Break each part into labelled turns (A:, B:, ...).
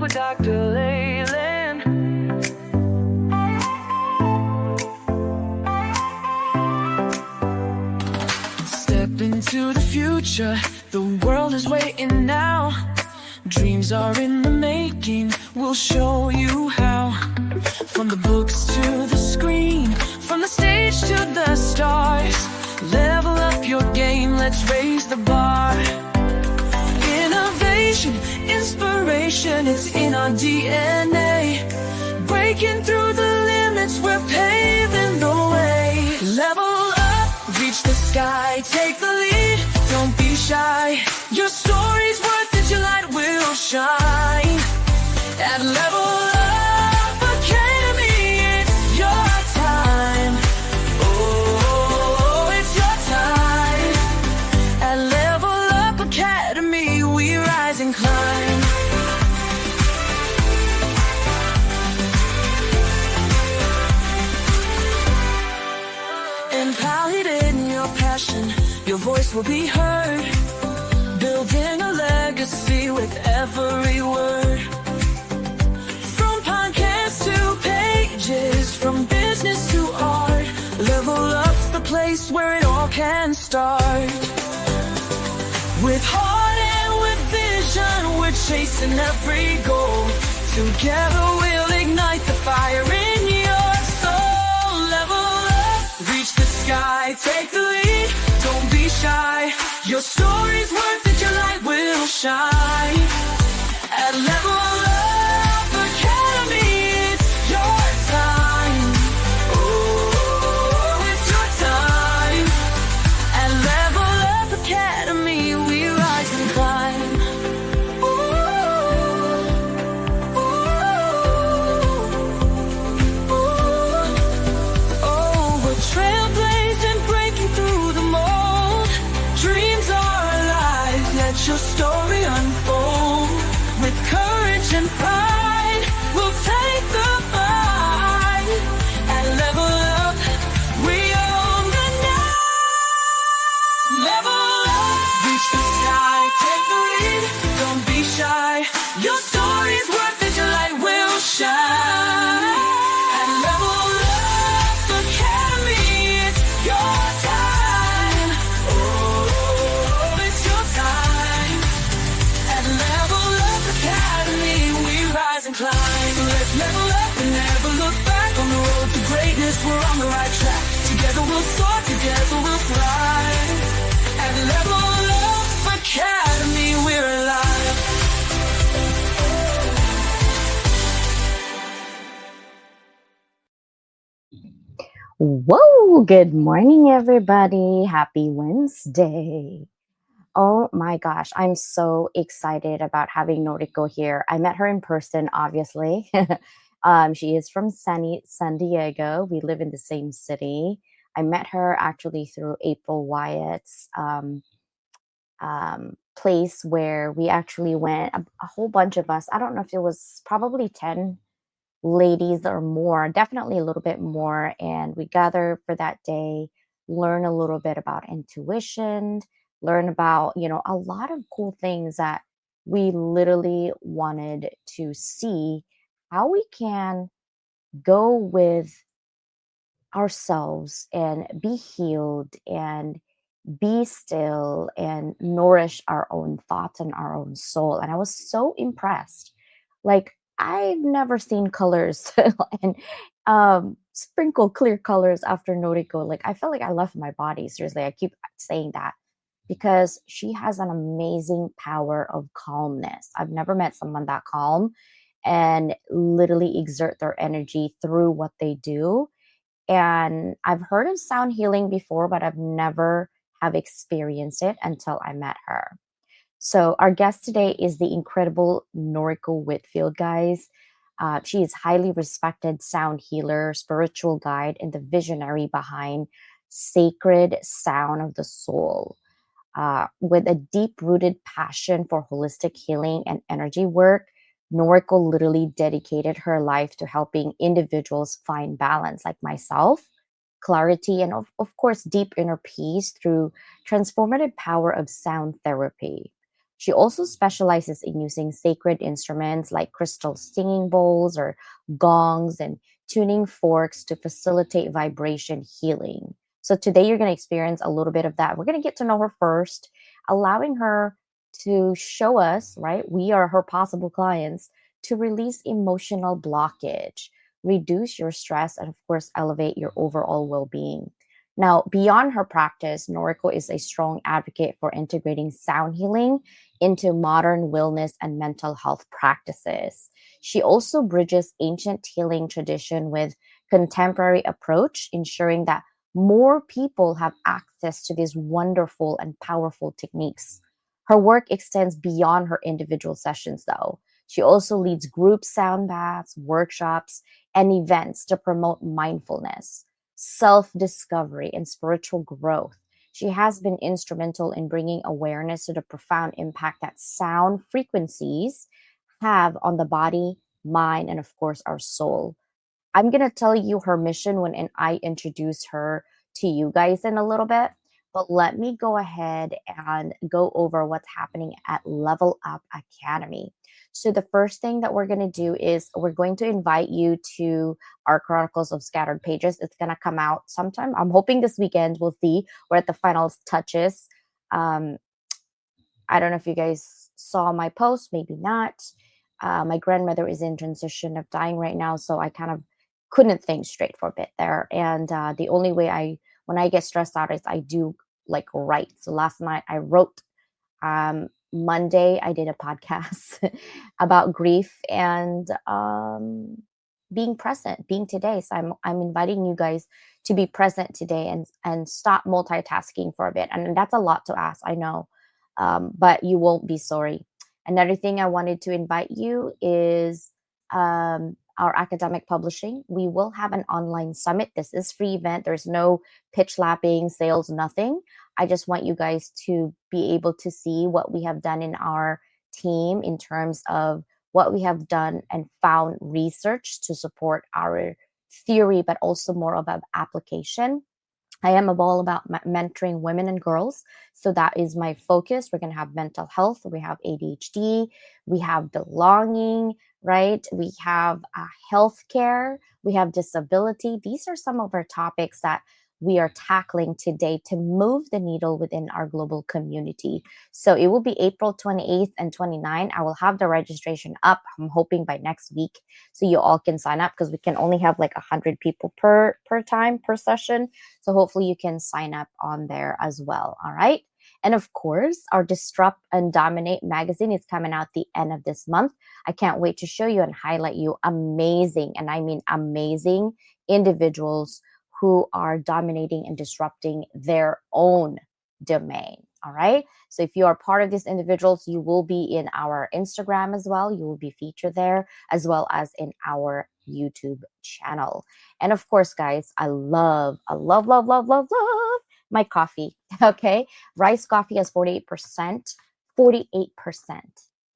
A: Dr. Leyland. Step into the future, the world is waiting now. Dreams are in the making, we'll show you how. From the books to the screen, from the stage to the stars. Level up your game, let's raise the bar. Innovation, inspiration, it's in our DNA. Breaking through the limits, we're paving the way. Level up, reach the sky, take the lead, don't be shy. Your story's worth it, your light will shine. At Level Up Academy, it's your time. Oh, it's your time. At Level Up Academy, we rise and climb. Empowered in your passion, your voice will be heard. Building a legacy with every word. From podcasts to pages, from business to art. Level Up's the place where it all can start. With heart and with vision, we're chasing every goal. Together we'll ignite the fire in your soul. Level up, reach the sky, take the lead, don't be shy. Your story's worth it, your light will shine. At Level Up Academy, it's your time. Oh, it's your time. At Level Up Academy, we rise and climb. Ooh, ooh, ooh. Oh, we're trailblazing, breaking through the mold. Dreams are alive, let your story unfold. With courage and pride, we'll take the fight. At Level Up, we own the night. Level Up, reach the sky, take the lead, don't be shy. Your story's worth it, your light will shine. At Level Up Academy, it's your time. Oh, it's your time. At Level Up Academy, we rise and climb. So let's level up and never look back. On the road to greatness, we're on the right track. Together we'll soar, together we'll thrive. At Level Up Academy, we're alive.
B: Whoa, good morning, everybody. Happy Wednesday. Oh my gosh, I'm so excited about having Noriko here. I met her in person, obviously. She is from San Diego. We live in the same city. I met her actually through April Wyatt's place where we actually went, a whole bunch of us. I don't know if it was probably 10 ladies or more, definitely a little bit more. And we gather for that day, learn a little bit about intuition, learn about, a lot of cool things that we literally wanted to see how we can go with ourselves and be healed and be still and nourish our own thoughts and our own soul. And I was so impressed. Like, I've never seen colors and sprinkle clear colors after Noriko. Like, I feel like I left my body. Seriously, I keep saying that because she has an amazing power of calmness. I've never met someone that calm and literally exert their energy through what they do. And I've heard of sound healing before, but I've never have experienced it until I met her. So our guest today is the incredible Noriko Whitfield, guys. She is highly respected sound healer, spiritual guide, and the visionary behind Sacred Sound of the Soul. With a deep-rooted passion for holistic healing and energy work, Noriko literally dedicated her life to helping individuals find balance, like myself, clarity, and of course, deep inner peace through transformative power of sound therapy. She also specializes in using sacred instruments like crystal singing bowls or gongs and tuning forks to facilitate vibration healing. So today you're going to experience a little bit of that. We're going to get to know her first, allowing her to show us, right? We are her possible clients to release emotional blockage, reduce your stress, and of course, elevate your overall well being. Now, beyond her practice, Noriko is a strong advocate for integrating sound healing into modern wellness and mental health practices. She also bridges ancient healing tradition with contemporary approach, ensuring that more people have access to these wonderful and powerful techniques. Her work extends beyond her individual sessions, though. She also leads group sound baths, workshops, and events to promote mindfulness, self discovery, and spiritual growth. She has been instrumental in bringing awareness to the profound impact that sound frequencies have on the body, mind, and of course, our soul. I'm going to tell you her mission when I introduce her to you guys in a little bit. But let me go ahead and go over what's happening at Level Up Academy. So, the first thing that we're going to do is we're going to invite you to our Chronicles of Scattered Pages. It's going to come out sometime. I'm hoping this weekend. We'll see. We're at the final touches. Um, I don't know if you guys saw my post, maybe not. My grandmother is in transition of dying right now, so I kind of couldn't think straight for a bit there. And the only way when I get stressed out, is I do like write. So last night I wrote. Monday I did a podcast about grief and being present, being today. So I'm inviting you guys to be present today and stop multitasking for a bit. And that's a lot to ask, I know, but you won't be sorry. Another thing I wanted to invite you is our academic publishing. We will have an online summit. This is free event. There's no pitch lapping, sales, nothing. I just want you guys to be able to see what we have done in our team in terms of what we have done and found research to support our theory, but also more about application. I am all about mentoring women and girls. So that is my focus. We're going to have mental health. We have ADHD. We have belonging, right? We have healthcare. We have disability. These are some of our topics that we are tackling today to move the needle within our global community. So it will be April 28th and 29th. I will have the registration up. I'm hoping by next week, so you all can sign up, because we can only have like 100 people per time per session. So hopefully you can sign up on there as well. All right. And of course, our Disrupt and Dominate magazine is coming out the end of this month. I can't wait to show you and highlight you amazing, and I mean amazing, individuals who are dominating and disrupting their own domain. All right. So if you are part of these individuals, you will be in our Instagram as well. You will be featured there, as well as in our YouTube channel. And of course, guys, I love my coffee. Okay. Rice coffee has 48%, 48%.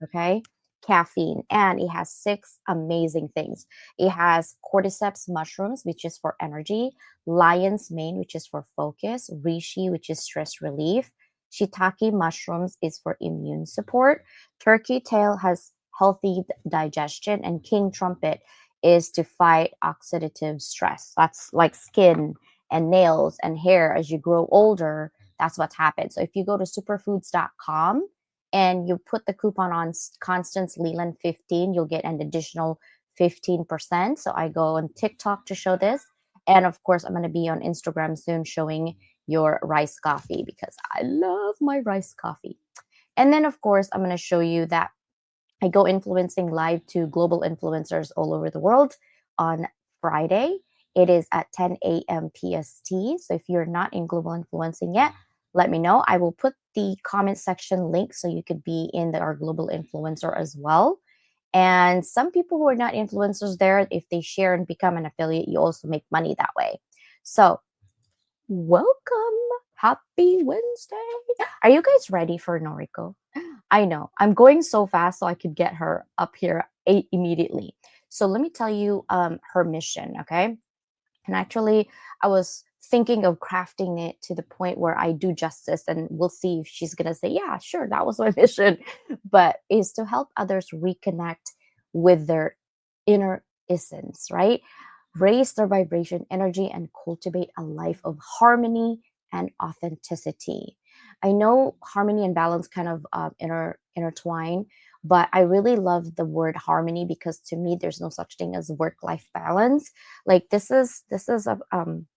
B: Okay. Caffeine, and it has 6 amazing things. It has cordyceps mushrooms, which is for energy, lion's mane, which is for focus, reishi, which is stress relief, shiitake mushrooms is for immune support, turkey tail has healthy digestion, and king trumpet is to fight oxidative stress. That's like skin and nails and hair. As you grow older, that's what's happened. So if you go to superfoods.com and you put the coupon on Constance Leland 15, you'll get an additional 15%. So I go on TikTok to show this. And of course, I'm going to be on Instagram soon showing your rice coffee, because I love my rice coffee. And then, of course, I'm going to show you that I go influencing live to global influencers all over the world on Friday. It is at 10 a.m. PST. So if you're not in global influencing yet, let me know. I will put the comment section link so you could be in our global influencer as well. And some people who are not influencers there, if they share and become an affiliate, you also make money that way. So welcome. Happy Wednesday. Are you guys ready for Noriko? I know I'm going so fast so I could get her up here immediately. So let me tell you her mission, okay? And actually, I was thinking of crafting it to the point where I do justice, and we'll see if she's going to say, yeah, sure, that was my mission, but is to help others reconnect with their inner essence, right? Raise their vibration energy and cultivate a life of harmony and authenticity. I know harmony and balance kind of intertwine, but I really love the word harmony because to me, there's no such thing as work life balance. Like this is an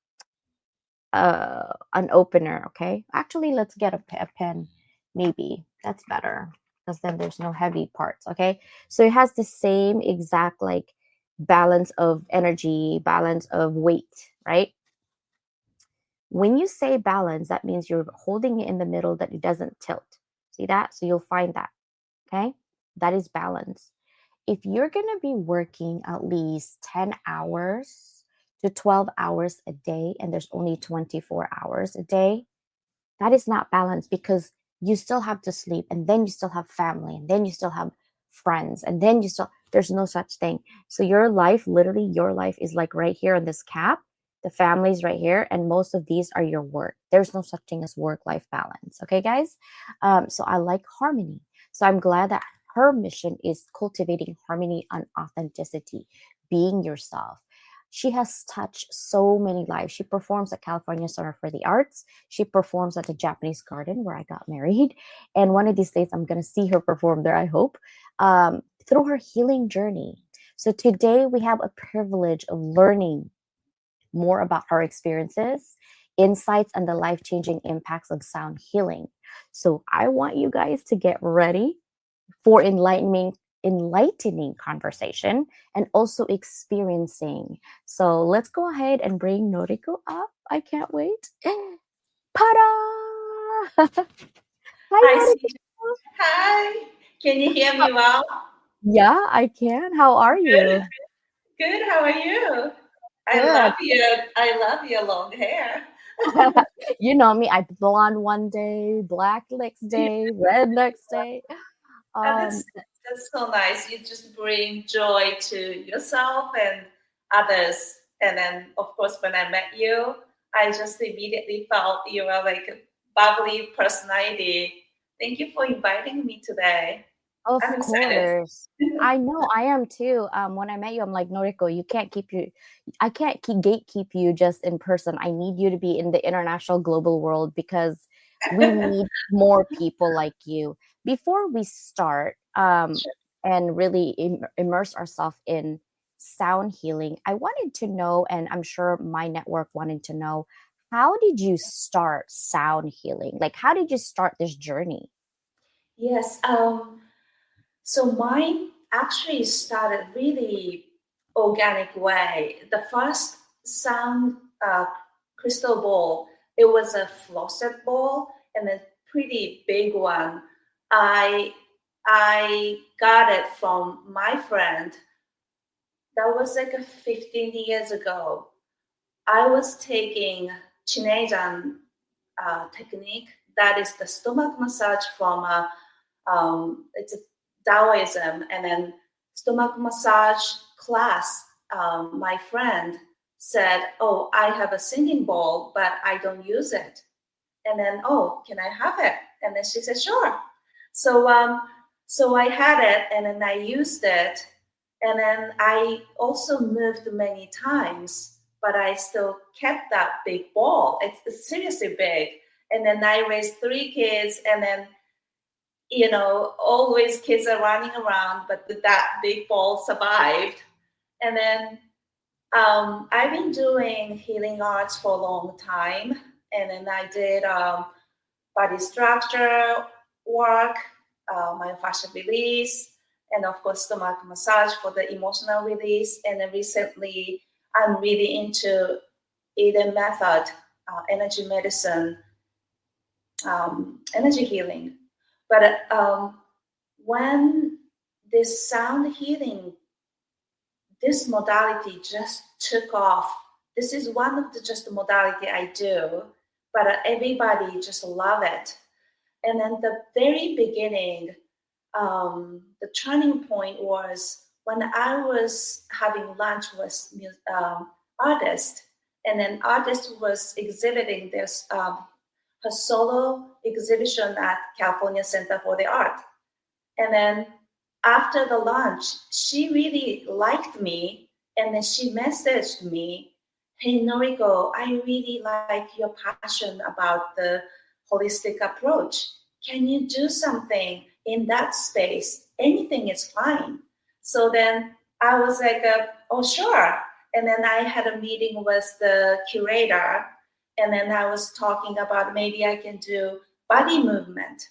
B: opener. Okay, actually, let's get a pen. Maybe that's better because then there's no heavy parts. Okay, so it has the same exact like balance of energy, balance of weight, right? When you say balance, that means you're holding it in the middle that it doesn't tilt. See that? So you'll find that. Okay, that is balance. If you're going to be working at least 10 hours to 12 hours a day and there's only 24 hours a day, that is not balanced because you still have to sleep and then you still have family and then you still have friends and then you still there's no such thing. So your life, literally your life is like right here on this cap, the family's right here, and most of these are your work. There's no such thing as work life balance. Okay, guys. So I like harmony. So I'm glad that her mission is cultivating harmony and authenticity, being yourself. She has touched so many lives. She performs at California Center for the Arts. She performs at the Japanese Garden where I got married. And one of these days, I'm going to see her perform there, I hope, through her healing journey. So today, we have a privilege of learning more about her experiences, insights, and the life changing impacts of sound healing. So I want you guys to get ready for enlightening conversation and also experiencing. So let's go ahead and bring Noriko up. I can't wait. Pada! Hi,
C: I see.
B: Noriko.
C: Hi. Can you hear me well?
B: Yeah, I can. How are
C: Good.
B: you?
C: Good. How are you? I
B: Good.
C: love your I love your long hair.
B: You know me. I blonde one day, black next
C: Yeah,
B: day, red next day.
C: and
B: Um,
C: that's so nice. You just bring joy to yourself and others. And then of course when I met you, I just immediately felt you were like a bubbly personality. Thank you for inviting me today.
B: Of
C: I'm excited.
B: course. I know I am too. When I met you, I'm like, Noriko, I can't keep gatekeep you just in person. I need you to be in the international global world because we need more people like you. Before we start, and really immerse ourselves in sound healing, I wanted to know, and I'm sure my network wanted to know, how did you start sound healing? Like, how did you start this journey?
C: Yes. So mine actually started really organic way. The first sound crystal ball, it was a flossed ball and a pretty big one. I I got it from my friend. That was like a 15 years ago. I was taking Chinese technique. That is the stomach massage from it's a Taoism, and then stomach massage class. My friend said, "Oh, I have a singing bowl, but I don't use it." And then, "Oh, can I have it?" And then she said, "Sure." So, so I had it, and then I used it, and then I also moved many times, but I still kept that big ball. It's seriously big. And then I raised three kids, and then always kids are running around, but that big ball survived. And then I've been doing healing arts for a long time, and then I did body structure work, myofascial release, and of course stomach massage for the emotional release. And then recently, I'm really into Eden method, energy medicine, energy healing. But when this sound healing, this modality just took off. This is one of the just modality I do, but everybody just love it. And then the very beginning, the turning point was when I was having lunch with artists, and an artist was exhibiting this her solo exhibition at California Center for the Art. And then after the launch, she really liked me, and then she messaged me, "Hey Noriko, I really like your passion about the holistic approach. Can you do something in that space? Anything is fine." So then I was like, "Oh sure." And then I had a meeting with the curator, and then I was talking about maybe I can do body movement,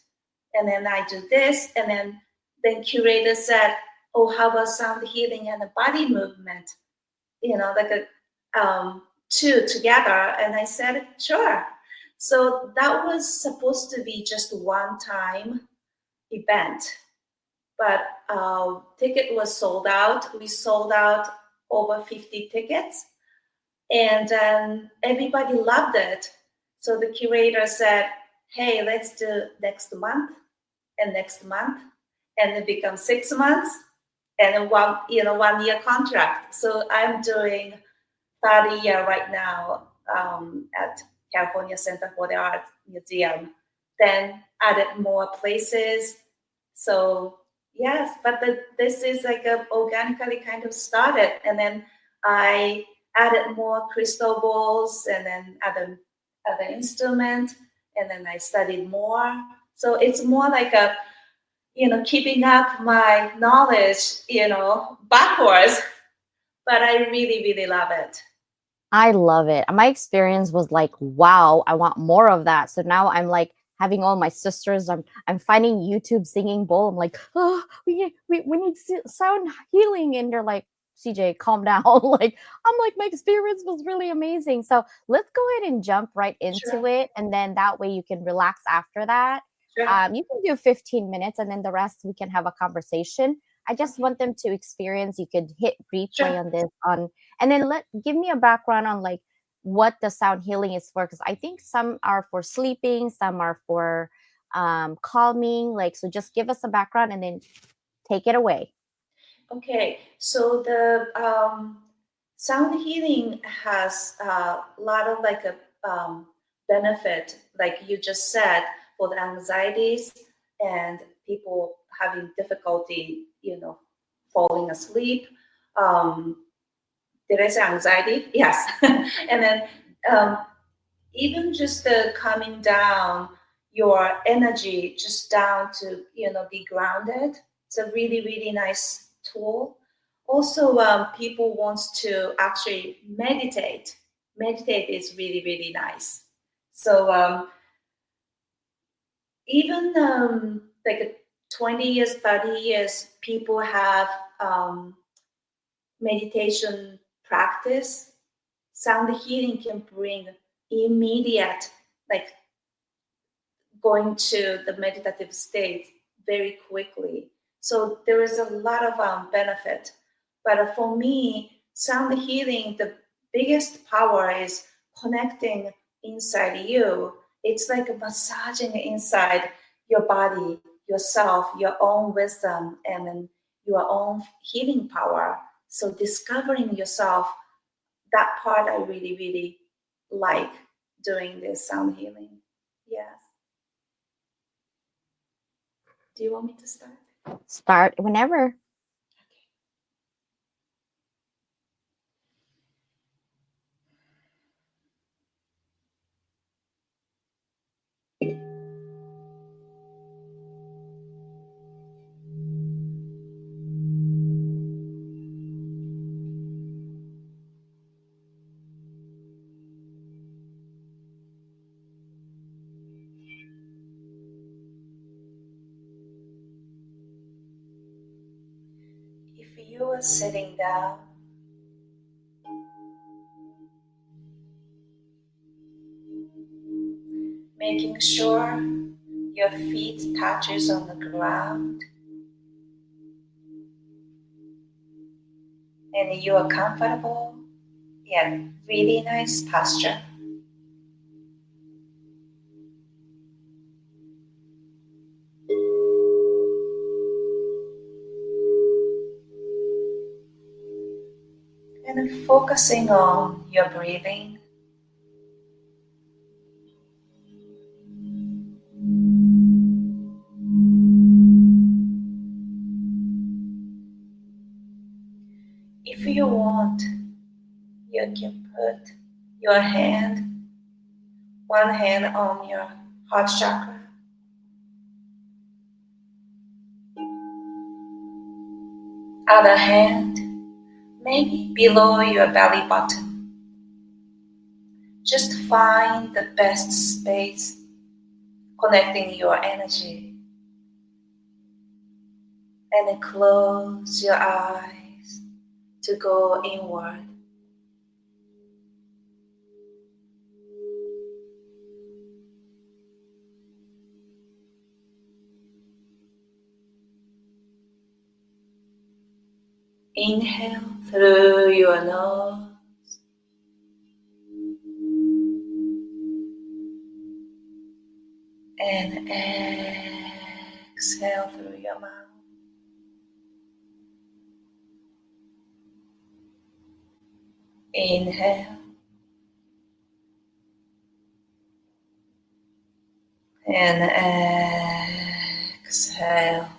C: and then I do this, and then curator said, "Oh, how about sound healing and a body movement? Like two together." And I said, "Sure." So that was supposed to be just one time event, but ticket was sold out. We sold out over 50 tickets, and everybody loved it. So the curator said, "Hey, let's do next month and next month," and it becomes 6 months and a 1 year contract. So I'm doing 30 year right now at California Center for the Art Museum. Then added more places. So yes, but this is like organically kind of started, and then I added more crystal balls, and then other instrument, and then I studied more. So it's more like a keeping up my knowledge, backwards. But I really, really love it.
B: I love it. My experience was like, wow, I want more of that. So now I'm like having all my sisters. I'm finding YouTube singing bowl. I'm like, oh, we need sound healing, and they're like, CJ, calm down. Like I'm like, my experience was really amazing. So let's go ahead and jump right into
C: Sure.
B: it, and then that way you can relax after that.
C: Sure.
B: You can do 15 minutes, and then the rest we can have a conversation. I just want them to experience. You could hit replay
C: Sure.
B: on this and then give me a background on like what the sound healing is for, because I think some are for sleeping, some are for calming. Like, so just give us a background and then take it away.
C: Okay, so the sound healing has a lot of like a benefit, like you just said, for the anxieties and people having difficulty, falling asleep. Did I say anxiety? Yes. And then even just the calming down your energy just down to be grounded. It's a really, really nice tool. Also, people wants to actually meditate. Meditate is really, really nice. So even like 20 years, 30 years, people have meditation practice. Sound healing can bring immediate, like going to the meditative state very quickly. So there is a lot of benefit. But for me, sound healing, the biggest power is connecting inside you. It's like massaging inside your body, yourself, your own wisdom, and then your own healing power. So discovering yourself, that part I really, really like doing this sound healing. Yes. Do you want me to start?
B: Start whenever.
C: If you are sitting down, making sure your feet touches on the ground and you are comfortable, yeah, really nice posture. And focusing on your breathing. If you want, you can put your one hand on your heart chakra, other hand maybe below your belly button. Just find the best space connecting your energy, and then close your eyes to go inward. Inhale through your nose and exhale through your mouth. Inhale and exhale.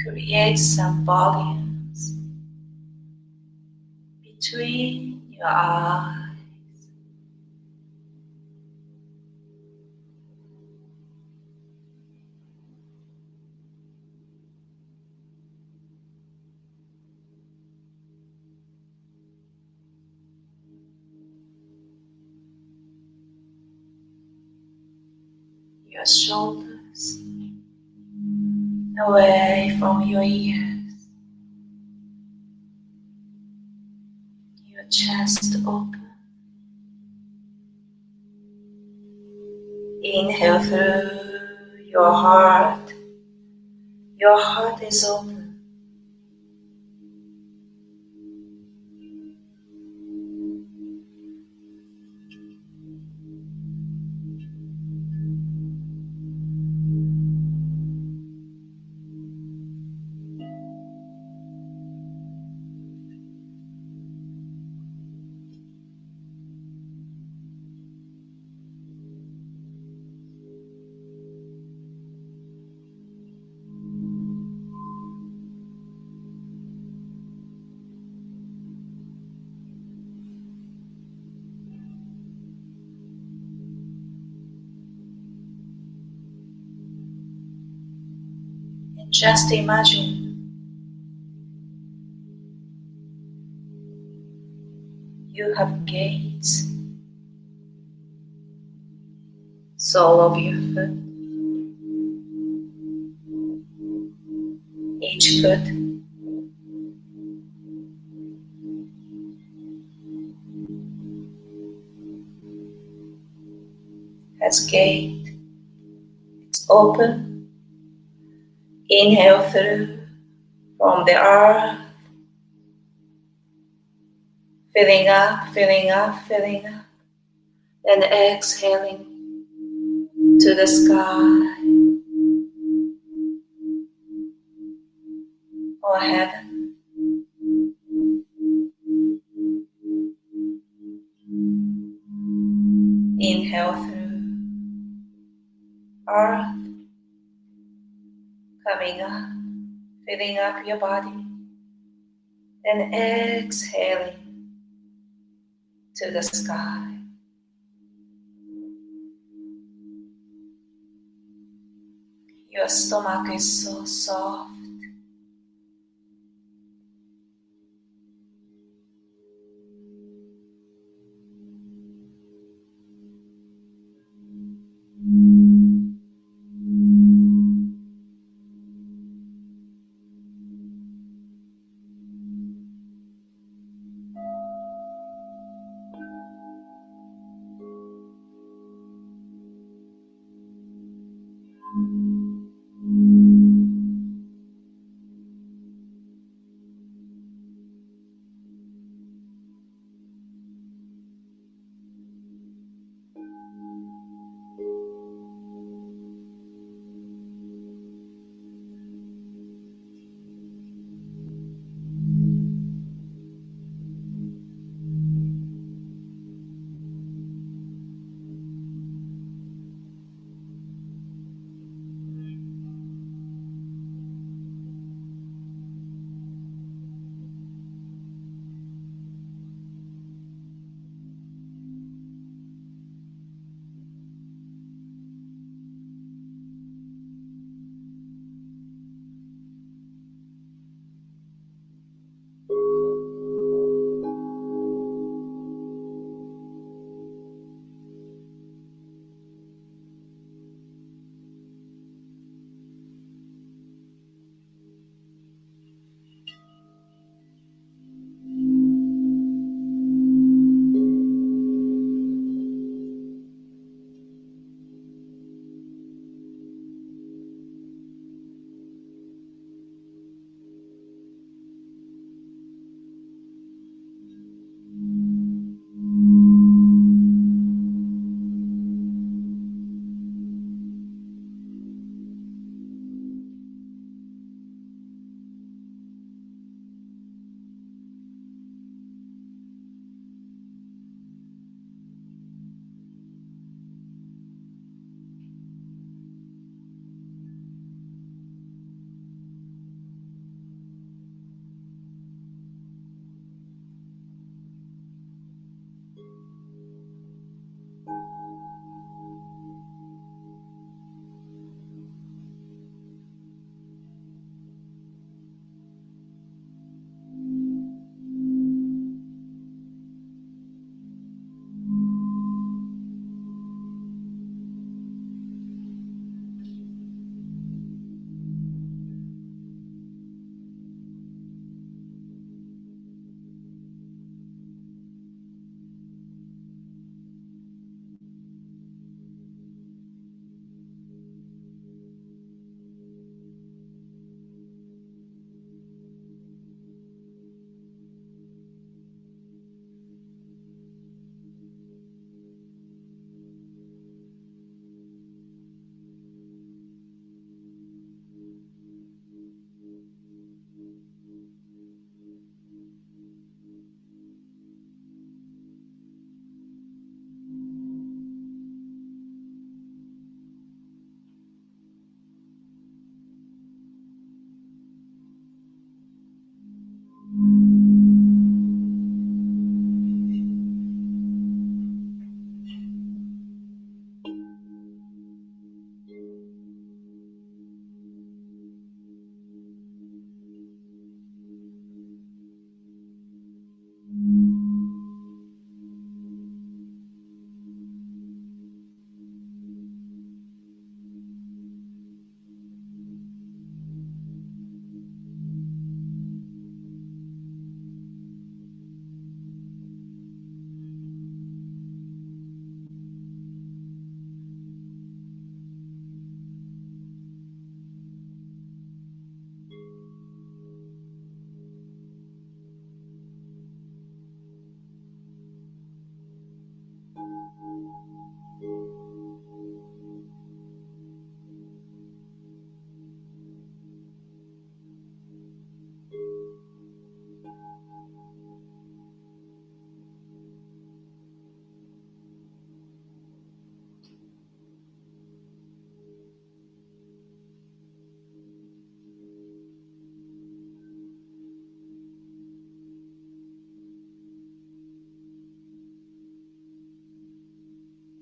C: Create some volumes between your eyes. Your shoulders away from your ears, your chest open. Inhale through your heart is open. And just imagine you have gates, sole of your foot. Each foot has gate. It's open. Inhale through from the earth, filling up, filling up, filling up. and exhaling to the sky or heaven. Inhale through earth, coming up, filling up your body, and exhaling to the sky. Your stomach is so soft.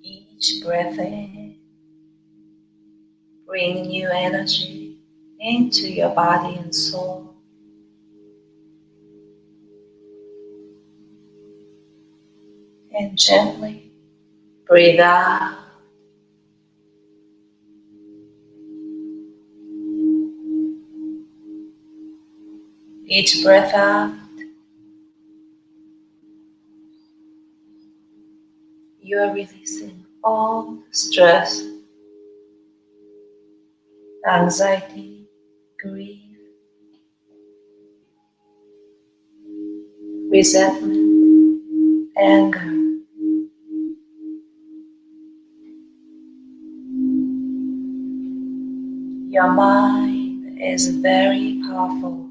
C: Each breath in, bring new energy into your body and soul. And gently breathe out. Each breath out, you are releasing all stress, anxiety, grief, resentment, anger. Your mind is very powerful.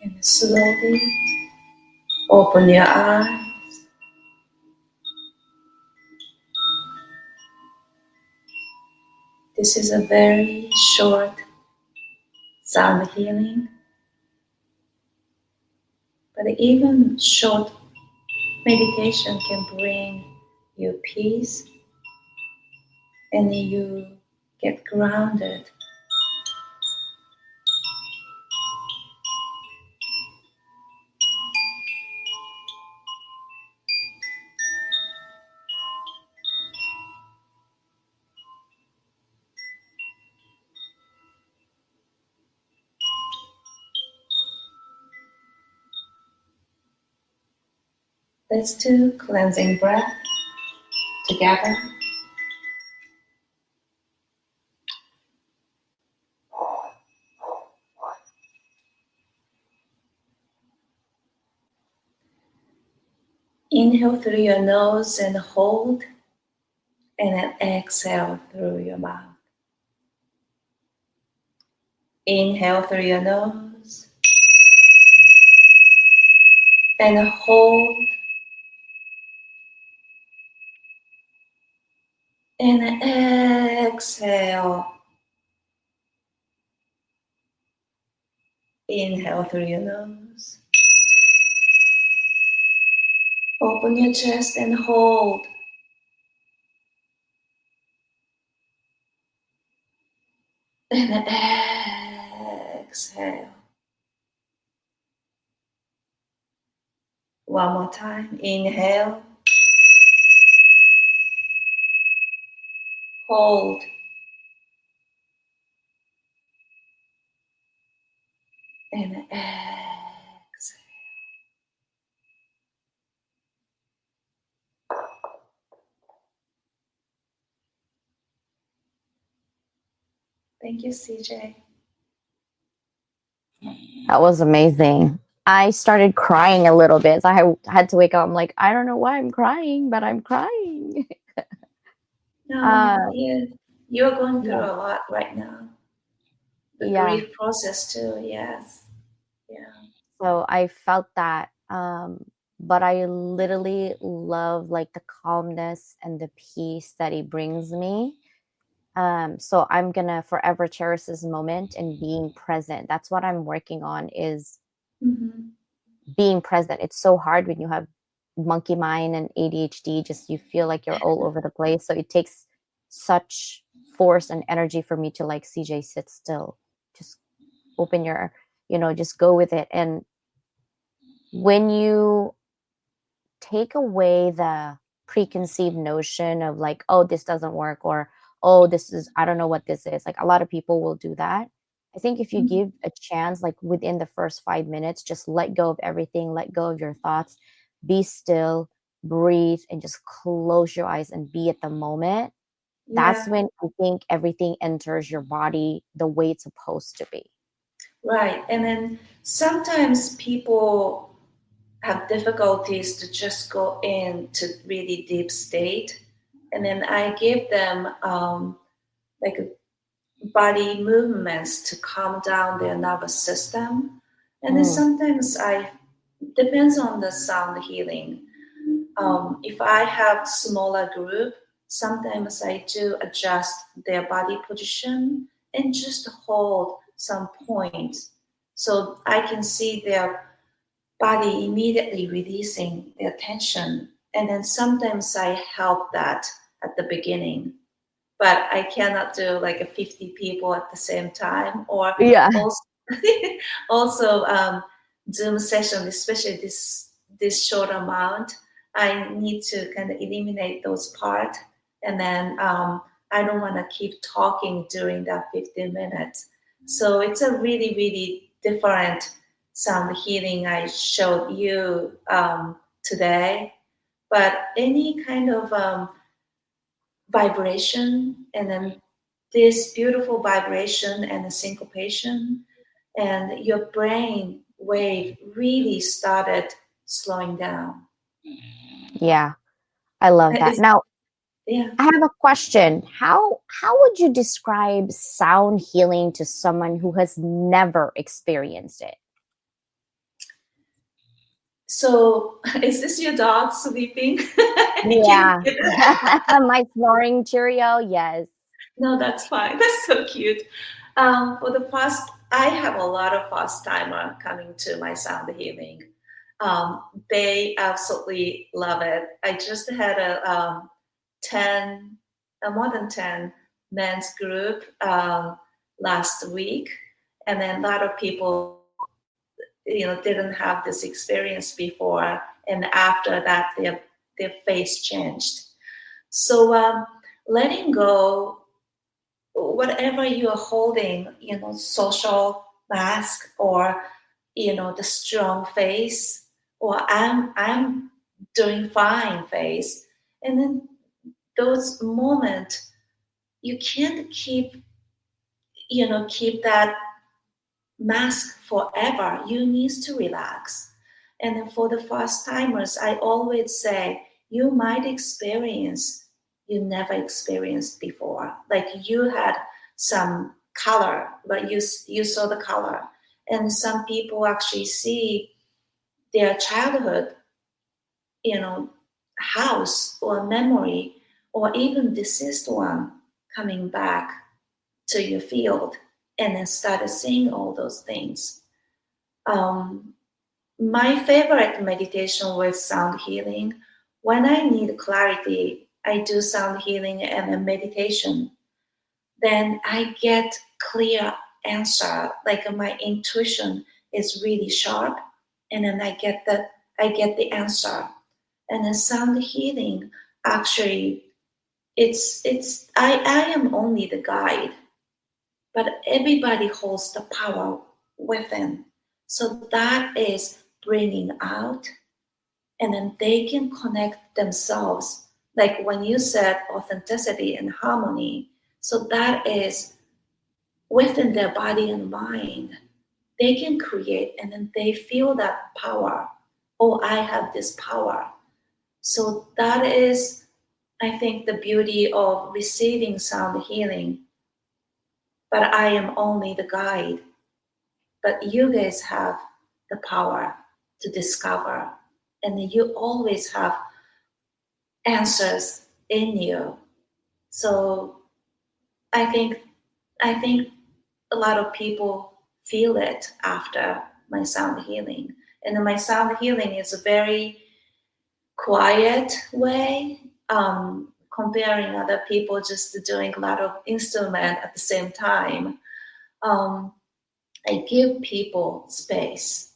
C: And slowly open your eyes. This is a very short sound healing, but even short meditation can bring you peace and you get grounded. Let's do cleansing breath together. Inhale through your nose and hold, and then exhale through your mouth. Inhale through your nose and hold, and exhale. Inhale through your nose. Open your chest and hold. And exhale. One more time. Inhale. Hold. And exhale. Thank you, CJ.
B: That was amazing. I started crying a little bit. So I had to wake up. I'm like, I don't know why I'm crying, but I'm crying. Uh,
C: Yeah, you're going through
B: yeah,
C: a lot right now. The
B: yeah.
C: grief process too. Yes. Yeah.
B: So I felt that. But I literally love like the calmness and the peace that it brings me. So I'm gonna forever cherish this moment and being present. That's what I'm working on, is
C: Mm-hmm.
B: being present. It's so hard when you have monkey mind and ADHD, just you feel like you're all over the place. So it takes such force and energy for me to like, CJ, sit still. Just open your, just go with it. And when you take away the preconceived notion of like, oh, this doesn't work, or oh, this is, I don't know what this is. Like a lot of people will do that. I think if you
C: Mm-hmm.
B: give a chance, like within the first 5 minutes, just let go of everything, let go of your thoughts, be still, breathe, and just close your eyes and be at the moment. That's
C: Yeah.
B: when I think everything enters your body the way it's supposed to be.
C: Right. And then sometimes people have difficulties to just go into really deep state, and then I give them like body movements to calm down their nervous system. And then
B: Mm,
C: sometimes I depends on the sound healing. If I have smaller group, sometimes I do adjust their body position and just hold some points so I can see their body immediately releasing their tension. And then sometimes I help that at the beginning, but I cannot do like a 50 people at the same time, or
B: yeah.
C: also also Zoom session, especially this short amount. I need to kind of eliminate those parts, and then I don't want to keep talking during that 15 minutes. So it's a really really different sound healing I showed you today. But any kind of vibration, and then this beautiful vibration and the syncopation, and your brain wave really started slowing down.
B: Yeah, I love that.
C: It's,
B: Now,
C: yeah.
B: I have a question. How would you describe sound healing to someone who has never experienced it?
C: So is this your dog sleeping? I can
B: Yeah.
C: hear that.
B: My snoring Cheerio, yes.
C: No, that's fine. That's so cute. For the first, I have a lot of first timer coming to my sound healing. They absolutely love it. I just had a 10, more than 10 men's group last week. And then a lot of people, didn't have this experience before. And after that, their face changed. So letting go whatever you are holding, social mask, or the strong face, or I'm doing fine face, and then those moments you can't keep that mask forever. You need to relax. And then for the first timers, I always say you might experience you never experienced before. Like you had some color, but you saw the color. And some people actually see their childhood, you know, house or memory, or even deceased one coming back to your field, and then started seeing all those things. Um, my favorite meditation was sound healing. When I need clarity, I do sound healing and a meditation. Then I get clear answer. Like my intuition is really sharp, and then I get the answer. And then sound healing, actually, I am only the guide, but everybody holds the power within. So that is bringing out, and then they can connect themselves. Like when you said authenticity and harmony, so that is within their body and mind. They can create, and then they feel that power. Oh, I have this power. So that is I think the beauty of receiving sound healing, but I am only the guide. But you guys have the power to discover, and you always have answers in you. So I think a lot of people feel it after my sound healing. And my sound healing is a very quiet way, comparing other people just doing a lot of instrument at the same time. I give people space,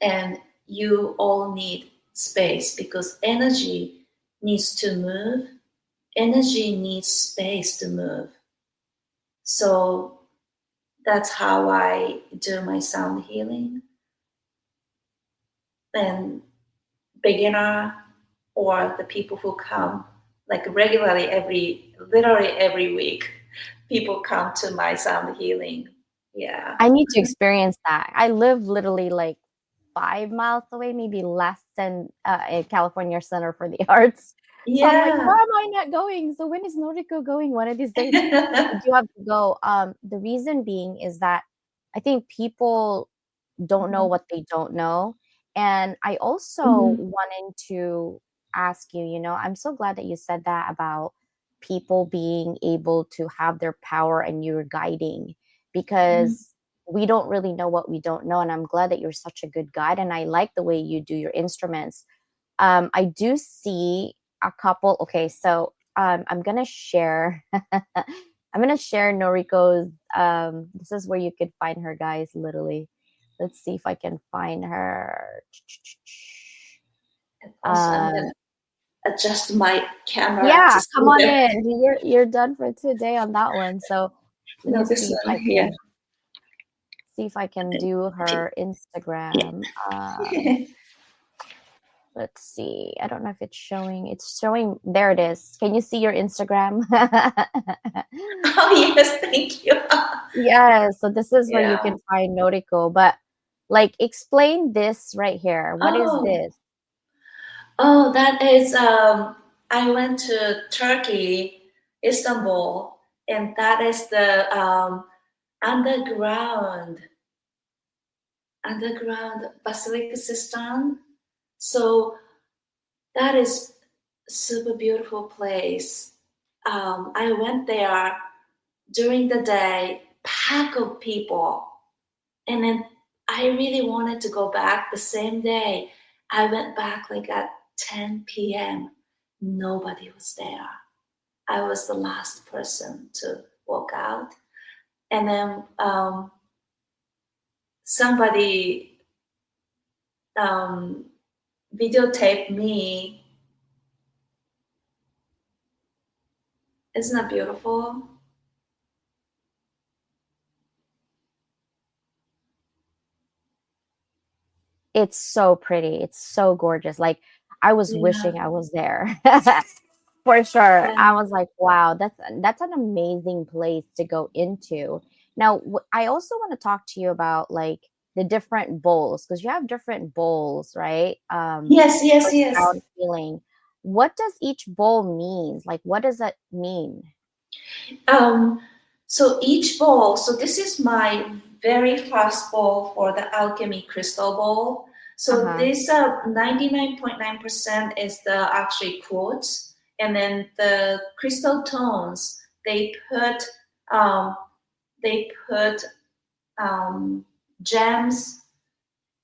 C: and you all need space because energy needs to move. Energy needs space to move. So that's how I do my sound healing. And beginner or the people who come like regularly literally every week, people come to my sound healing. Yeah.
B: I need to experience that. I live literally like 5 miles away, maybe less than a California Center for the Arts. So I'm like,
C: Yeah.
B: why am I not going? So when is Noriko going? One of these days, I do have to go. The reason being is that I think people don't know what they don't know. And I also
C: Mhm.
B: wanted to ask you, I'm so glad that you said that about people being able to have their power and you're guiding
C: Mhm.
B: because we don't really know what we don't know. And I'm glad that you're such a good guide. And I like the way you do your instruments. I do see a couple. Okay, so I'm gonna share. I'm gonna share Noriko's. This is where you could find her, guys. Literally, let's see if I can find her.
C: Also, I'm gonna adjust my camera to
B: Yeah,
C: see
B: come on
C: the
B: in. You're done for today on that one. So let me
C: no this
B: see if
C: one
B: I
C: here.
B: can do
C: Okay.
B: her Instagram. Let's see. I don't know if it's showing. It's showing. There it is. Can you see your Instagram?
C: Oh yes, thank you.
B: Yeah. So this is where you
C: Yeah.
B: can find Noriko. But like, explain this right here. What is
C: Oh,
B: this?
C: oh, that is. I went to Turkey, Istanbul, and that is the underground basilica system. So that is super beautiful place. I went there during the day, pack of people, and then I really wanted to go back the same day. I went back like at 10 p.m. Nobody was there. I was the last person to walk out. And then somebody um, videotaped me. Isn't that beautiful?
B: It's so pretty. It's so gorgeous. Like, I was
C: Yeah.
B: wishing I was there. For sure.
C: Yeah.
B: I was like, wow, that's an amazing place to go into. Now, I also want to talk to you about like the different bowls because you have different bowls, right?
C: Yes,
B: For
C: yes, yes.
B: sound healing. What does each bowl mean? Like, what does that mean?
C: Um, so each bowl, so this is my very first bowl for the alchemy crystal bowl. So
B: Uh-huh.
C: this 99.9% is the actually quartz, and then the crystal tones um, they put gems,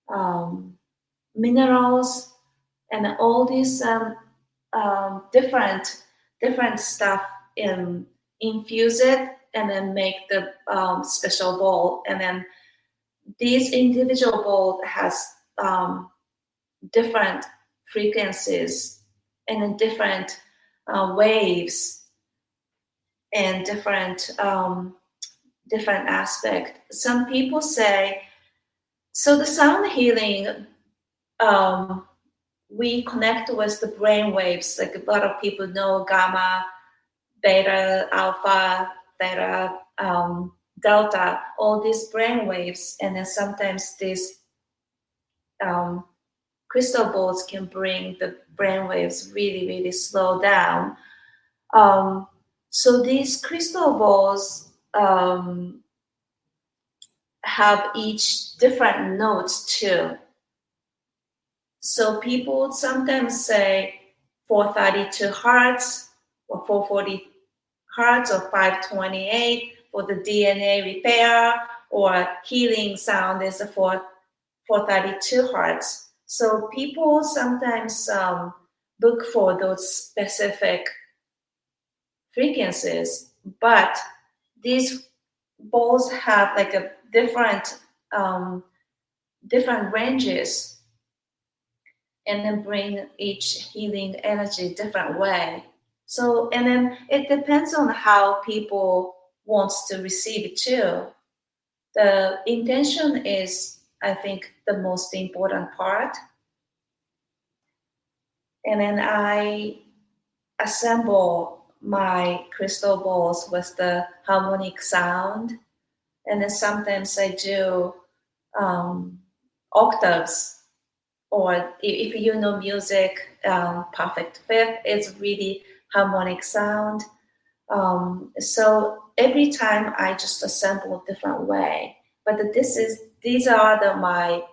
C: um, minerals, and all these different stuff in infuse it and then make the special bowl. And then these individual bowl has different frequencies and then different waves and different aspect. Some people say so. The sound healing, um, we connect with the brain waves. Like a lot of people know gamma, beta, alpha, theta, delta, all these brain waves, and then sometimes these um, crystal balls can bring the brain waves really, really slow down. So these crystal balls have each different notes too. So people sometimes say 432 hertz or 440 hertz or 528 for the DNA repair, or healing sound is a 432 hertz. So people sometimes look for those specific frequencies, but these balls have like a different ranges, and then bring each healing energy different way. So, and then it depends on how people wants to receive it too. The intention is, I think, the most important part. And then I assemble my crystal balls with the harmonic sound. And then sometimes I do octaves, or if you know music, perfect fifth is really harmonic sound. So every time I just assemble a different way. But these are my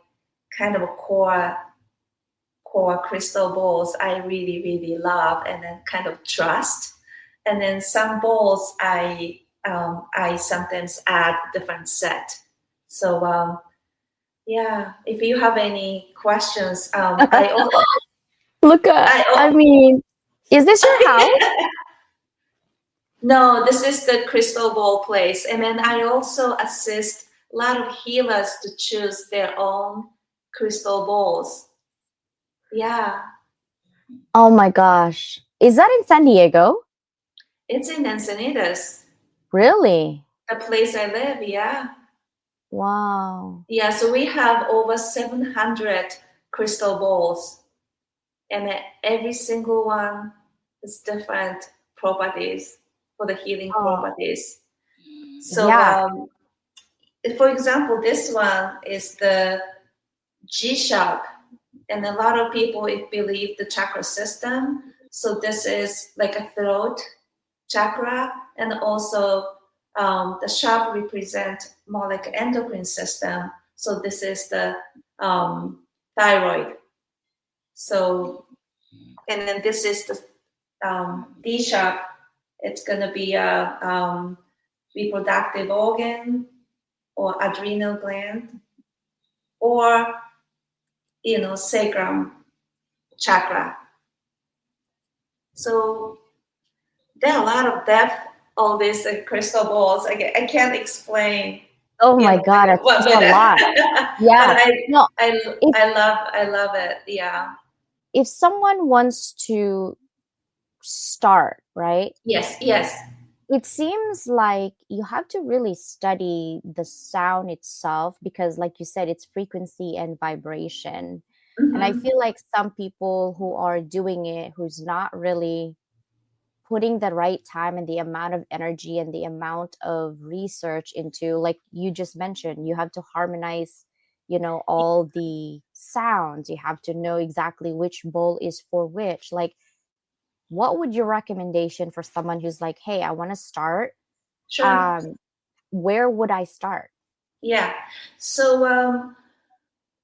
C: kind of core crystal balls I really, really love and then kind of trust. And then some balls I sometimes add different set. So yeah, if you have any questions, I also
B: Look, I mean, is this your house?
C: No, this is the crystal ball place. And then I also assist a lot of healers to choose their own crystal balls. Yeah.
B: Oh my gosh. Is that in San Diego?
C: It's in Encinitas,
B: Really?
C: the place I live. Yeah.
B: Wow.
C: Yeah. So we have over 700 crystal balls, and every single one is different properties for the healing properties. So,
B: Yeah.
C: for example, this one is the G sharp, and a lot of people believe the chakra system. So this is like a throat chakra, and also the sharp represent more like endocrine system. So this is the thyroid. So, and then this is the D sharp. It's gonna be a reproductive organ or adrenal gland, or sacrum chakra. So there are a lot of depth, all these crystal balls. I can't explain.
B: Oh my God, it's just a lot. Yeah.
C: But I love it. Yeah.
B: If someone wants to start, right?
C: Yes.
B: It seems like you have to really study the sound itself because, like you said, it's frequency and vibration. And I
C: Mm-hmm.
B: feel like some people who are doing it, who's not really putting the right time and the amount of energy and the amount of research into, like you just mentioned, you have to harmonize, all the sounds. You have to know exactly which bowl is for which. Like, what would your recommendation for someone who's like, hey, I want to start?
C: Sure.
B: Where would I start?
C: Yeah. So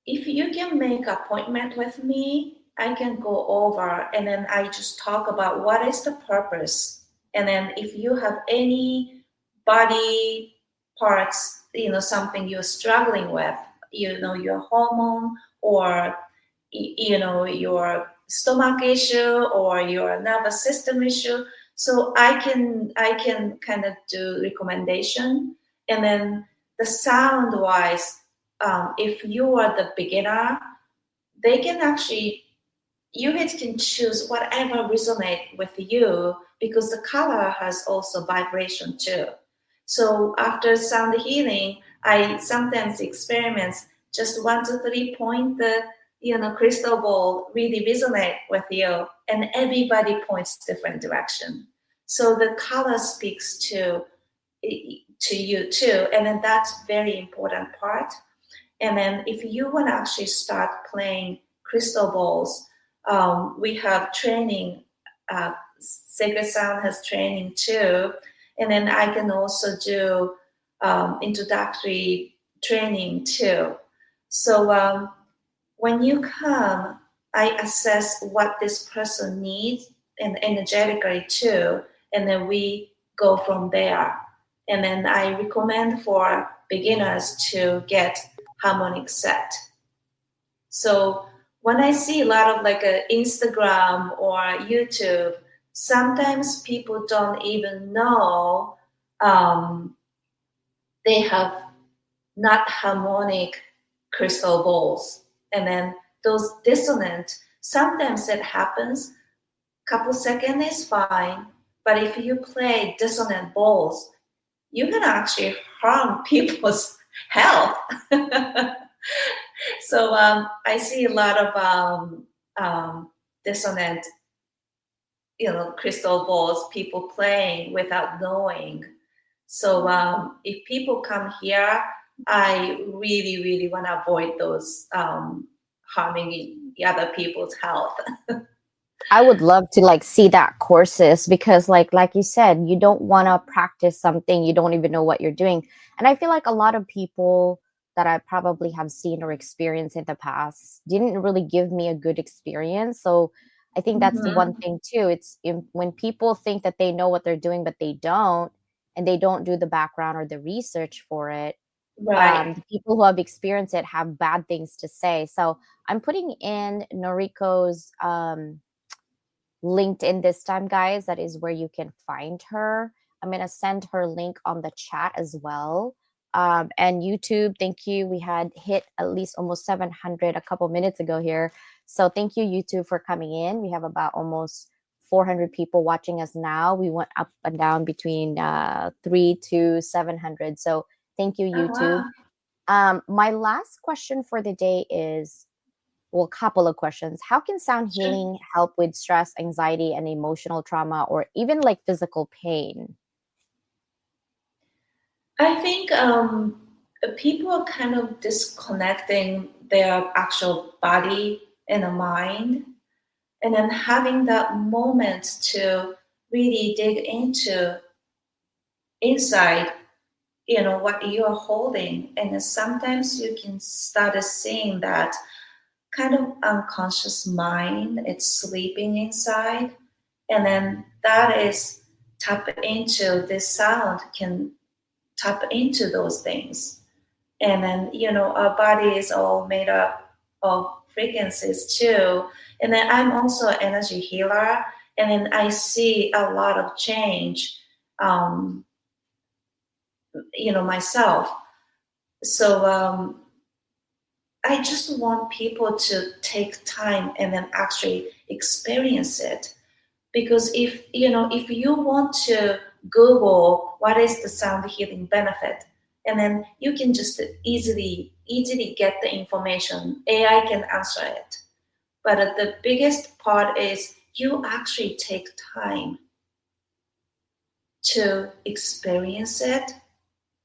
C: if you can make appointment with me, I can go over, and then I just talk about what is the purpose. And then if you have any body parts, something you're struggling with, your hormone, or your stomach issue, or your nervous system issue, so I can kind of do recommendation. And then the sound wise, if you are the beginner, they can actually, you guys can choose whatever resonate with you, because the color has also vibration too. So after sound healing, I sometimes experiment just 1 to 3 point the crystal ball really resonate with you, and everybody points different direction. So the color speaks to you too, and then that's very important part. And then if you want to actually start playing crystal balls. We have training. Sacred Sound has training too, and then I can also do introductory training too. So when you come, I assess what this person needs and energetically too, and then we go from there. And then I recommend for beginners to get harmonic set. So when I see a lot of like Instagram or YouTube, sometimes people don't even know they have not harmonic crystal balls. And then those dissonant, sometimes it happens, couple seconds is fine, but if you play dissonant balls, you can actually harm people's health. So I see a lot of dissonant, crystal balls, people playing without knowing. So if people come here, I really, really want to avoid those harming other people's health.
B: I would love to like see that courses, because like you said, you don't want to practice something you don't even know what you're doing. And I feel like a lot of people that I probably have seen or experienced in the past didn't really give me a good experience. So I think that's the one thing too. When people think that they know what they're doing, but they don't, and they don't do the background or the research for it.
C: Right.
B: The people who have experienced it have bad things to say. So I'm putting in Noriko's LinkedIn this time, guys. That is where you can find her. I'm going to send her link on the chat as well. And YouTube, thank you. We had hit at least almost 700 a couple minutes ago here. So thank you, YouTube, for coming in. We have about almost 400 people watching us now. We went up and down between 3 to 700. So thank you,
C: Oh,
B: YouTube.
C: wow.
B: My last question for the day is, well, a couple of questions. How can sound
C: Sure.
B: healing help with stress, anxiety, and emotional trauma, or even like physical pain?
C: I think people are kind of disconnecting their actual body and the mind, and then having that moment to really dig into inside, what you're holding. And then sometimes you can start seeing that kind of unconscious mind, it's sleeping inside. And then that is tap into this sound, can tap into those things. And then, our body is all made up of frequencies too. And then I'm also an energy healer. And then I see a lot of change, myself. So I just want people to take time and then actually experience it. Because if you want to Google what is the sound healing benefit, and then you can just easily get the information. AI can answer it. But the biggest part is you actually take time to experience it,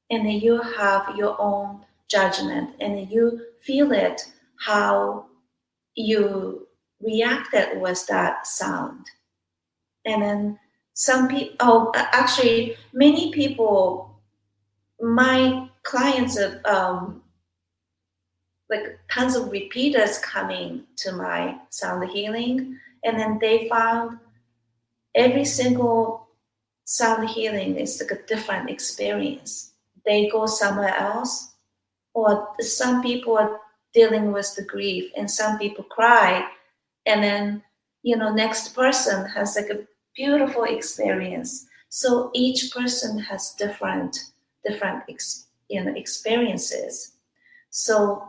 C: and then you have your own judgment, and then you feel it how you reacted with that sound. And then actually, many people, my clients, like tons of repeaters coming to my sound healing, and then they found every single sound healing is like a different experience. They go somewhere else, or some people are dealing with the grief, and some people cry, and then next person has like a beautiful experience. So each person has different experiences. So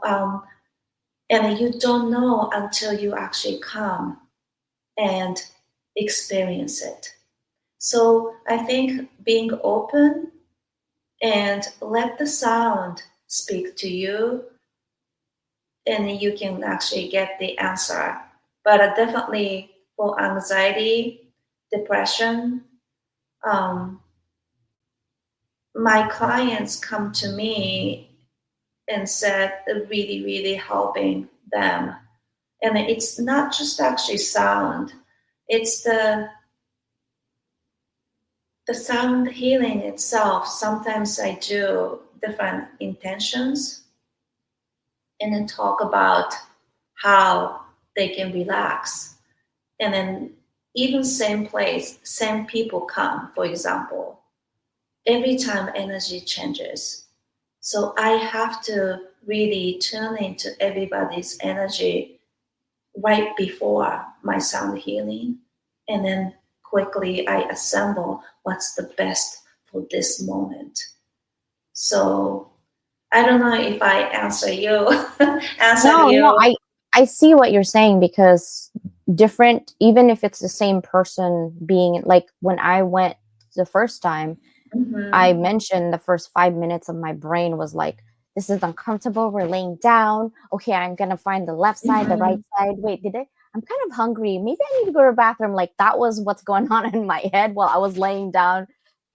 C: and you don't know until you actually come and experience it. So I think being open and let the sound speak to you, and you can actually get the answer. But definitely for anxiety, depression, um, my clients come to me and said really, really helping them. And it's not just actually sound, it's the sound healing itself. Sometimes I do different intentions and then talk about how they can relax. And then even same place, same people come, for example, every time energy changes. So I have to really tune into everybody's energy right before my sound healing. And then quickly I assemble what's the best for this moment. So I don't know if I answer you, answered
B: No, no,
C: you.
B: I see what you're saying, because different, even if it's the same person being, like when I went the first time, I
C: Mm-hmm.
B: mentioned the first 5 minutes of my brain was like, this is uncomfortable. We're laying down. Okay, I'm gonna find the left side, the right
C: Mm-hmm.
B: side. Wait, I'm kind of hungry. Maybe I need to go to the bathroom. Like that was what's going on in my head while I was laying down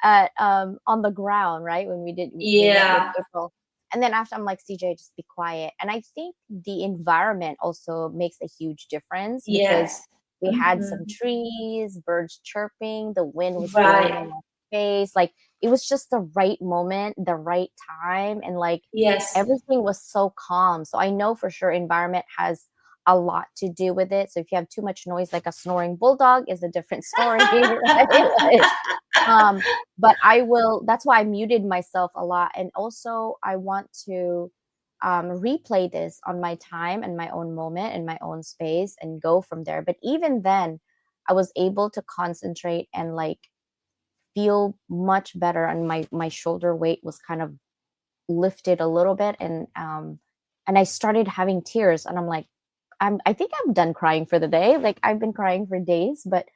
B: at on the ground, right? When we went with
C: Yeah.
B: April. And then after, I'm like, CJ, just be quiet. And I think the environment also makes a huge difference, because
C: Yes.
B: we had some
C: Mm-hmm.
B: trees, birds chirping, the wind was blowing in
C: Right.
B: my face. Like it was just the right moment, the right time, and like
C: Yes.
B: everything was so calm. So I know for sure environment has a lot to do with it. So if you have too much noise, like a snoring bulldog is a different story, right? Like, um, but I will, that's why I muted myself a lot. And also I want to replay this on my time and my own moment and my own space and go from there. But even then, I was able to concentrate and like feel much better, and my shoulder weight was kind of lifted a little bit, and I started having tears, and I'm like, I think I'm done crying for the day. Like I've been crying for days, but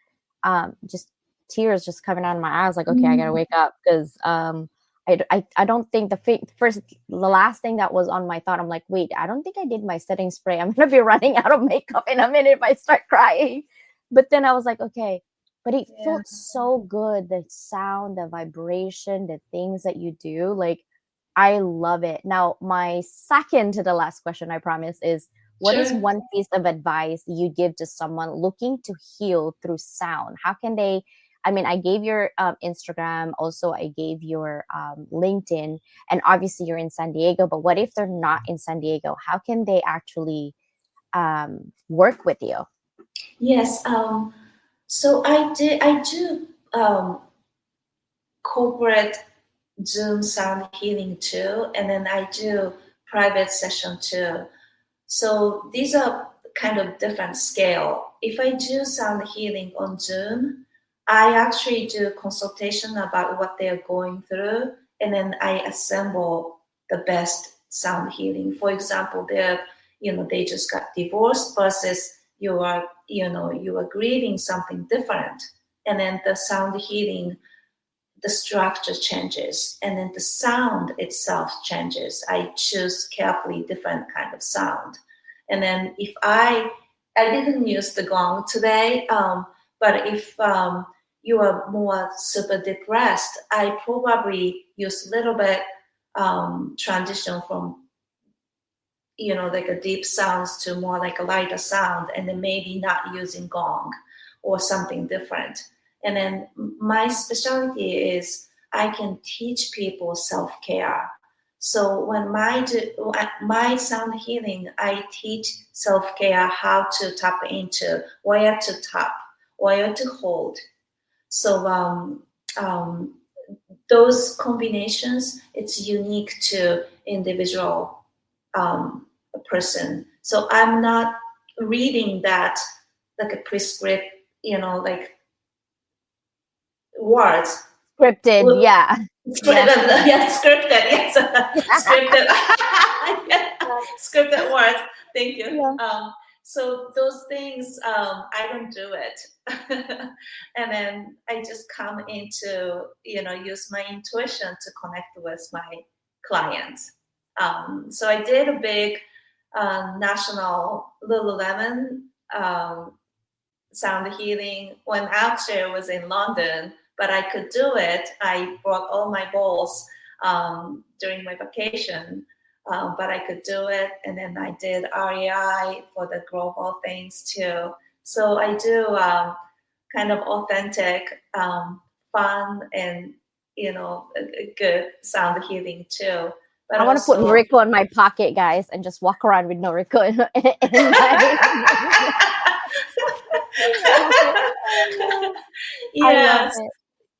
B: just tears just coming out of my eyes, like, okay, I gotta
C: Mm.
B: wake up, because I don't think the last thing that was on my thought, I'm like, wait, I don't think I did my setting spray. I'm gonna be running out of makeup in a minute if I start crying. But then I was like, okay, but it
C: Yeah.
B: felt so good. The sound, the vibration, the things that you do, like I love it. Now, my second to the last question, I promise, is what is
C: Sure.
B: one piece of advice you give to someone looking to heal through sound? How can they? I mean, I gave your Instagram, also, I gave your LinkedIn, and obviously you're in San Diego, but what if they're not in San Diego? How can they actually work with you?
C: Yes. So I do corporate Zoom sound healing too, and then I do private session too. So these are kind of different scale. If I do sound healing on Zoom, I actually do consultation about what they're going through, and then I assemble the best sound healing. For example, they just got divorced versus you are grieving something different, and then the sound healing, the structure changes, and then the sound itself changes. I choose carefully different kind of sound. And then if I didn't use the gong today, but if you are more super depressed, I probably use a little bit transition from like a deep sounds to more like a lighter sound, and then maybe not using gong or something different. And then my specialty is I can teach people self-care. So when my sound healing, I teach self-care, how to tap into, where to tap, where to hold. So um, those combinations, it's unique to individual person. So I'm not reading that like a prescript, like words.
B: Scripted, yeah. Yeah.
C: Yeah, scripted, yes, scripted, scripted words. Thank you.
B: Yeah.
C: So those things, I don't do it, and then I just come into, use my intuition to connect with my clients. So I did a big national Lululemon sound healing when Alcher was in London, but I could do it. I brought all my bowls during my vacation but I could do it. And then I did REI for the global things too. So I do kind of authentic, fun, and good sound healing too. But
B: I want to put
C: also,
B: Noriko in my pocket, guys, and just walk around with Noriko in my. I love
C: yes,
B: it. I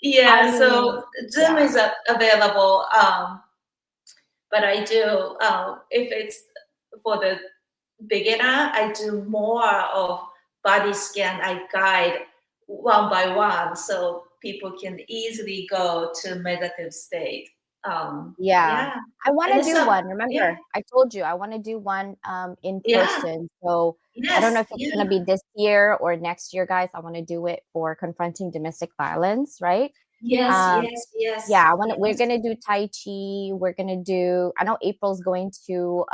C: yeah.
B: mean,
C: So Zoom
B: yeah.
C: is available, but I do if it's for the beginner, I do more of body scan. I guide one by one so people can easily go to meditative state.
B: Yeah.
C: Yeah,
B: I want
C: and
B: to
C: it's
B: do one.
C: yeah,
B: Remember, I told you I want to do one in
C: yeah,
B: person. So I don't know
C: yes,
B: if it's
C: yeah,
B: going to be this year or next year, guys. I want to do it for confronting domestic violence, right?
C: yes,
B: Um,
C: yes, yes,
B: yeah, we're
C: yes,
B: gonna do Tai Chi. We're gonna do, I know April's going to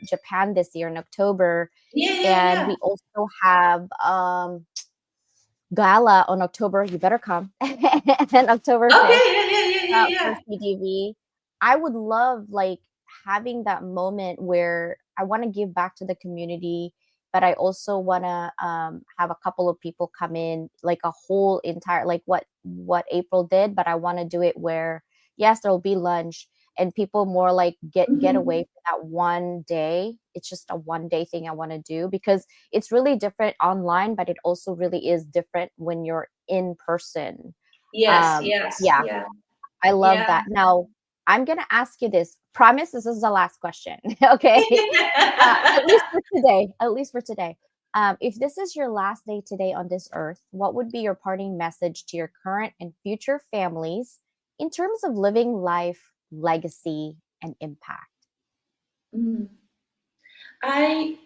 B: Japan this year in October.
C: yeah, yeah,
B: And
C: yeah.
B: we also have gala on October. You better come. And October
C: Okay,
B: 5th
C: yeah, yeah, yeah, yeah,
B: for
C: yeah.
B: CDV. I would love like having that moment where I want to give back to the community, but I also want to have a couple of people come in, like a whole entire, like what April did, but I want to do it where yes, there'll be lunch and people more like get
C: Mm-hmm.
B: away for that one day. It's just a one day thing I want to do because it's really different online, but it also really is different when you're in person.
C: Yes, yes,
B: Yeah,
C: yeah,
B: I love
C: yeah.
B: that. Now, I'm going to ask you this. Promise this is the last question. Okay. At least for today. At least for today. If this is your last day today on this earth, what would be your parting message to your current and future families in terms of living life, legacy, and impact?
C: Mm. I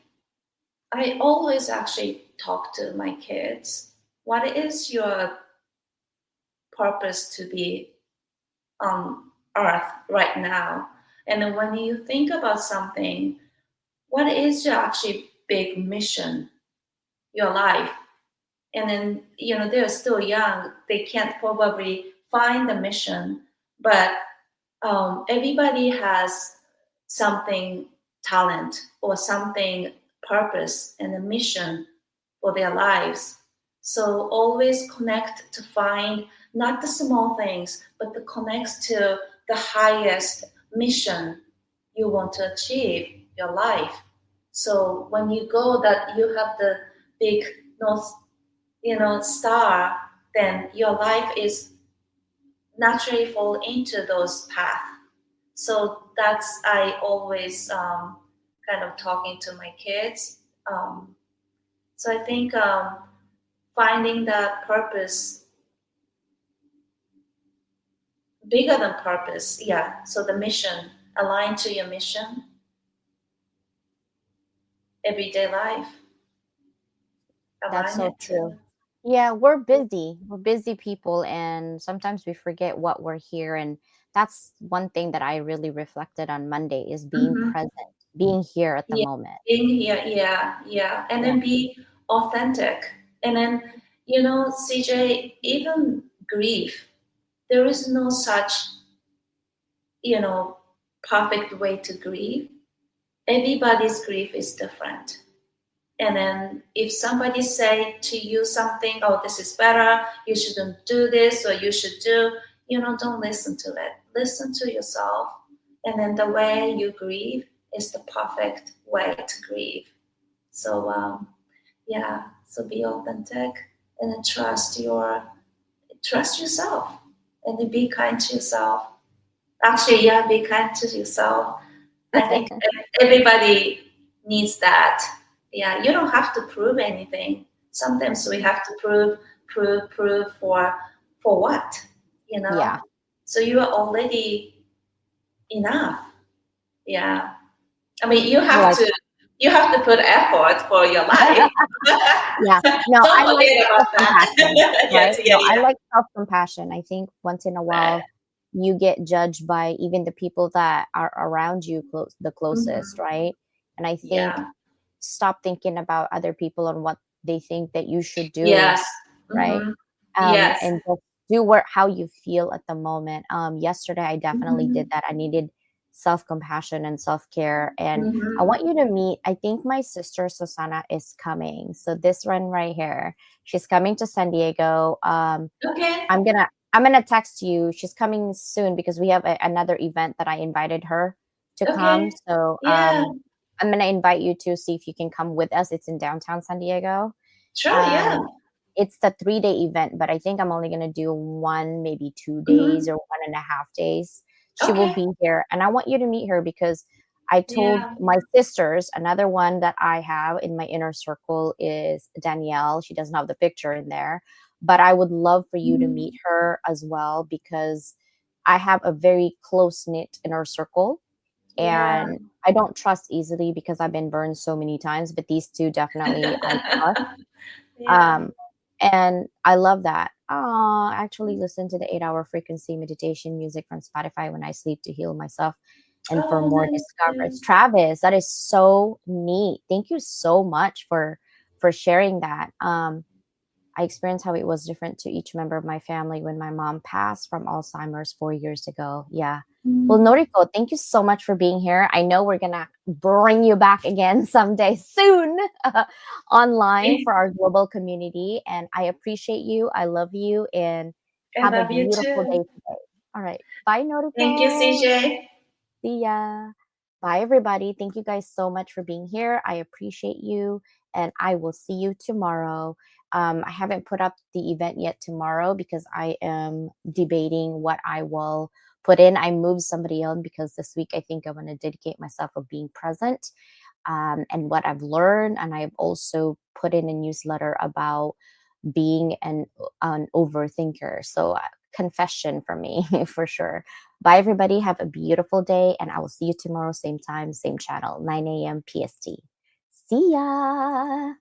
C: I always actually talk to my kids. What is your purpose to be on earth right now? And then when you think about something, what is your actually big mission, your life? And then, they're still young, they can't probably find the mission, but everybody has something talent or something purpose and a mission for their lives. So always connect to find not the small things, but the connects to the highest mission you want to achieve your life. So when you go that you have the big north, star, then your life is naturally fall into those paths. So that's I always kind of talking to my kids. So I think finding that purpose bigger than purpose, yeah. So the mission aligned to your mission, everyday life,
B: That's
C: align
B: so
C: it
B: true.
C: to.
B: Yeah, we're busy. We're busy people, and sometimes we forget what we're here. And that's one thing that I really reflected on Monday is being
C: Mm-hmm.
B: present, being here at the
C: Yeah,
B: moment.
C: being here, yeah, yeah, and
B: Yeah.
C: then be authentic, and then CJ, even grief, there is no such you know perfect way to grieve. Everybody's grief is different. And then if somebody say to you something, oh, this is better, you shouldn't do this, or you should do, don't listen to it. Listen to yourself. And then the way you grieve is the perfect way to grieve. So yeah, so be authentic and then trust yourself and then be kind to yourself. Actually, yeah, be kind to yourself. I think everybody needs that. Yeah, you don't have to prove anything. Sometimes we have to prove for what, you know?
B: Yeah.
C: So you are already enough. Yeah. I mean,
B: I like
C: you have to put effort for your life.
B: yeah. No,
C: Don't
B: I like
C: forget about that.
B: self-compassion, right?
C: Yes, yeah,
B: No, I
C: yeah.
B: like self-compassion. I think once in a
C: Right.
B: while you get judged by even the people that are around you the closest,
C: Mhm.
B: right? And I think
C: Yeah.
B: stop thinking about other people and what they think that you should do,
C: Yes.
B: right?
C: Hmm. Yes.
B: And just do what how you feel at the moment. Yesterday I definitely did
C: Hmm.
B: that. I needed self-compassion and self-care. And I
C: Mhm.
B: want you to meet, I think my sister Susana is coming. So this one right here, she's coming to San Diego.
C: Okay.
B: I'm gonna text you. She's coming soon because we have another event that I invited her to come.
C: Okay.
B: So
C: Yeah.
B: I'm gonna invite you to see if you can come with us. It's in downtown San Diego.
C: Sure. Yeah.
B: It's the 3-day event, but I think I'm only gonna do one, maybe 2 days
C: Mhm.
B: or 1.5 days. She will
C: Okay.
B: be here, and I want you to meet her because I told
C: Yeah.
B: my sisters, another one that I have in my inner circle is Danielle. She doesn't have the picture in there, but I would love for you to meet
C: Mhm.
B: her as well because I have a very close knit inner circle,
C: Yeah.
B: and I don't trust easily because I've been burned so many times, but these two definitely I trust.
C: Yeah.
B: Um, and I love that. I actually listen to the 8-hour frequency meditation music from Spotify when I sleep to heal myself and for
C: Oh,
B: more
C: nice.
B: discoveries. Travis, that is so neat. Thank you so much for sharing that. I experienced how it was different to each member of my family when my mom passed from Alzheimer's 4 years ago. Yeah. Well,
C: Mm.
B: Noriko, thank you so much for being here. I know we're going to bring you back again someday soon online
C: Okay.
B: for our global community. And I appreciate you. I love you. And
C: I
B: have a
C: love you
B: beautiful day
C: too.
B: today. All right. Bye,
C: Thank you,
B: Noriko.
C: CJ.
B: See ya. Bye, everybody. Thank you guys so much for being here. I appreciate you, and I will see you tomorrow. I haven't put up the event yet tomorrow because I am debating what I will put in. I moved somebody on because this week I think I want to dedicate myself of being present and what I've learned. And I've also put in a newsletter about being an overthinker. So, confession for me for sure. Bye, everybody. Have a beautiful day, and I will see you tomorrow, same time, same channel, 9 a.m. PST. See ya.